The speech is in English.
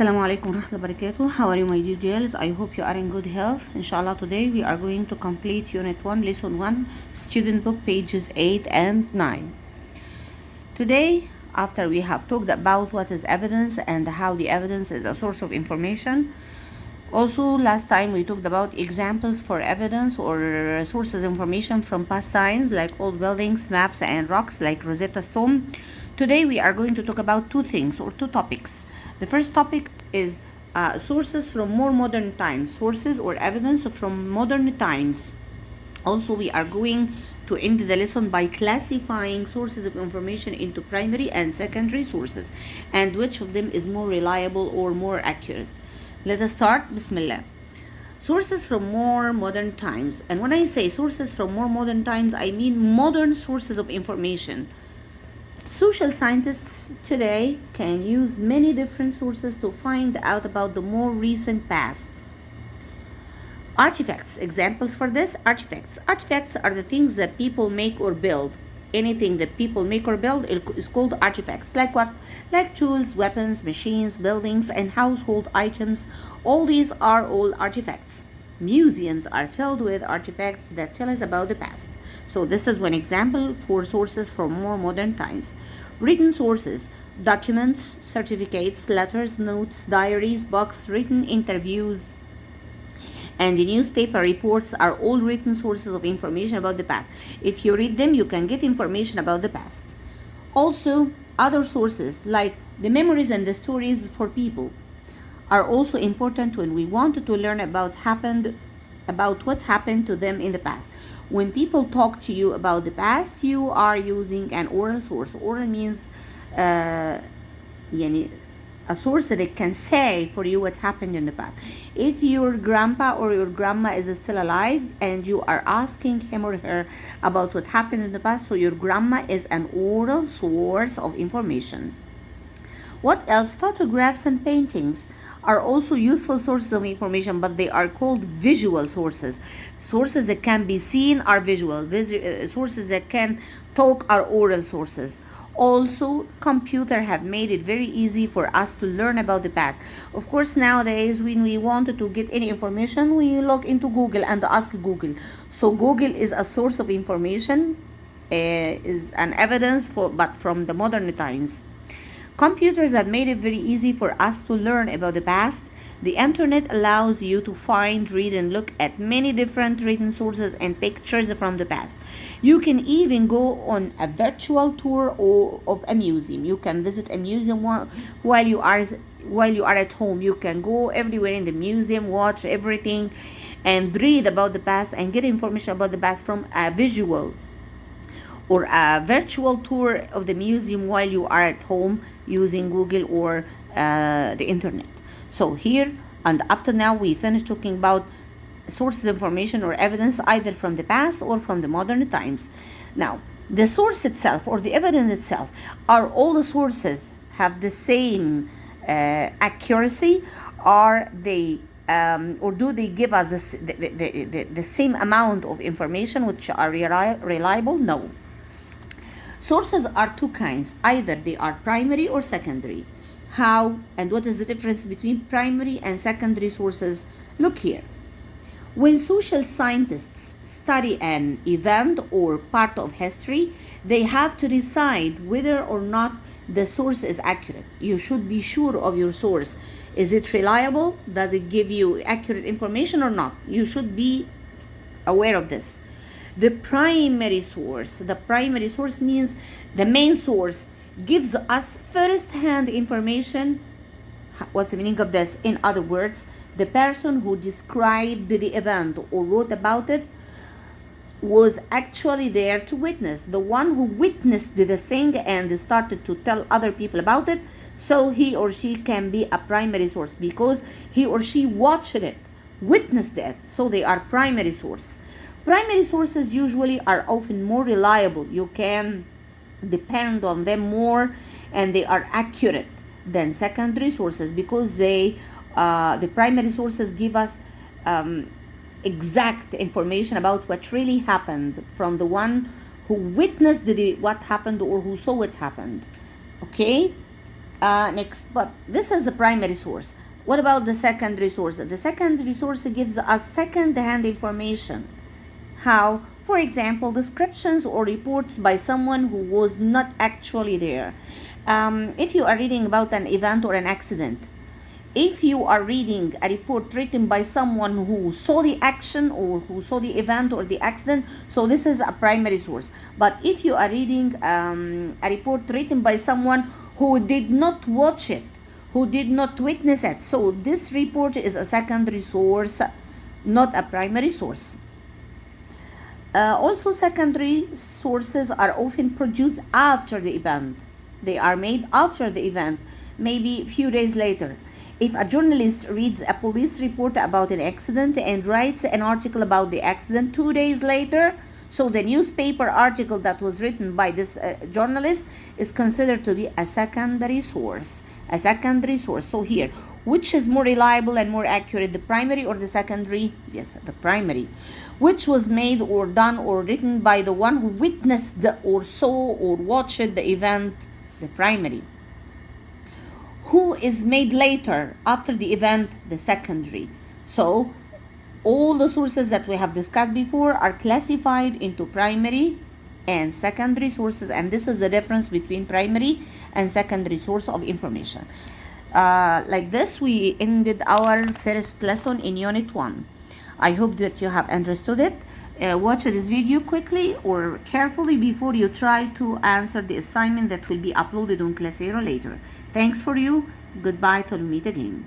Assalamu alaikum warahmatullahi wabarakatuh. How are you, my dear girls? I hope you are in good health. Inshallah, today we are going to complete Unit 1, Lesson 1, Student Book, pages 8 and 9. Today, after we have talked about what is evidence and how the evidence is a source of information, also last time we talked about examples for evidence or sources of information from past times like old buildings, maps, and rocks like Rosetta Stone. Today we are going to talk about two things or two topics. The first topic is sources from more modern times, sources or evidence from modern times. Also, we are going to end the lesson by classifying sources of information into primary and secondary sources and which of them is more reliable or more accurate. Let us start. Bismillah. Sources from more modern times. And when I say sources from more modern times, I mean modern sources of information. Social scientists today can use many different sources to find out about the more recent past. Artifacts. Examples for this: artifacts. Artifacts are the things that people make or build. Anything that people make or build is called artifacts. Like what? Like tools, weapons, machines, buildings, and household items. All these are all artifacts. Museums are filled with artifacts that tell us about the past. So this is one example for sources from more modern times. Written sources: documents, certificates, letters, notes, diaries, books, written interviews, and the newspaper reports are all written sources of information about the past. If you read them, you can get information about the past. Also, other sources like the memories and the stories for people are also important when we want to learn about what happened to them in the past. When people talk to you about the past, you are using an oral source. Oral means a source that can say for you what happened in the past. If your grandpa or your grandma is still alive and you are asking him or her about what happened in the past, so your grandma is an oral source of information. What else? Photographs and paintings are also useful sources of information, but they are called visual sources. Sources that can be seen are visual. Sources that can talk are oral sources. Also, computers have made it very easy for us to learn about the past. Of course, nowadays, when we wanted to get any information, we log into Google and ask Google. So Google is a source of information, is an evidence but from the modern times. Computers have made it very easy for us to learn about the past. The internet allows you to find, read, and look at many different written sources and pictures from the past. You can even go on a virtual tour of a museum. You can visit a museum while you are at home. You can go everywhere in the museum, watch everything, and read about the past and get information about the past from a visual or a virtual tour of the museum while you are at home using Google or the internet. So here and up to now we finished talking about sources of information or evidence either from the past or from the modern times. Now, the source itself or the evidence itself, are all the sources have the same accuracy? Are they or do they give us the same amount of information which are reliable? No. Sources are two kinds. Either they are primary or secondary. How and what is the difference between primary and secondary sources? Look here. When social scientists study an event or part of history, they have to decide whether or not the source is accurate. You should be sure of your source. Is it reliable? Does it give you accurate information or not? You should be aware of this. The primary source means the main source gives us first-hand information. What's the meaning of this? In other words, the person who described the event or wrote about it was actually there to witness. The one who witnessed the thing and started to tell other people about it, so he or she can be a primary source because he or she watched it, witnessed it, so they are primary source. Primary sources usually are often more reliable. You can depend on them more and they are accurate than secondary sources because the primary sources give us exact information about what really happened from the one who witnessed what happened or who saw it happened. Okay? Next, but this is a primary source. What about the secondary source? The secondary source gives us second-hand information. How? For example, descriptions or reports by someone who was not actually there. If you are reading about an event or an accident, if you are reading a report written by someone who saw the action or who saw the event or the accident, so this is a primary source. But if you are reading a report written by someone who did not watch it, who did not witness it, so this report is a secondary source, not a primary source. Also, secondary sources are often produced after the event. They are made after the event, maybe a few days later. If a journalist reads a police report about an accident and writes an article about the accident 2 days later, so the newspaper article that was written by this journalist is considered to be a secondary source. A secondary source. So here, which is more reliable and more accurate, the primary or the secondary? Yes, the primary. Which was made or done or written by the one who witnessed or saw or watched the event? The primary. Who is made later after the event? The secondary. So all the sources that we have discussed before are classified into primary and secondary sources, and this is the difference between primary and secondary source of information. Like this, we ended our first lesson in Unit 1. I hope that you have understood it. Watch this video quickly or carefully before you try to answer the assignment that will be uploaded on Classero later. Thanks for you. Goodbye till we meet again.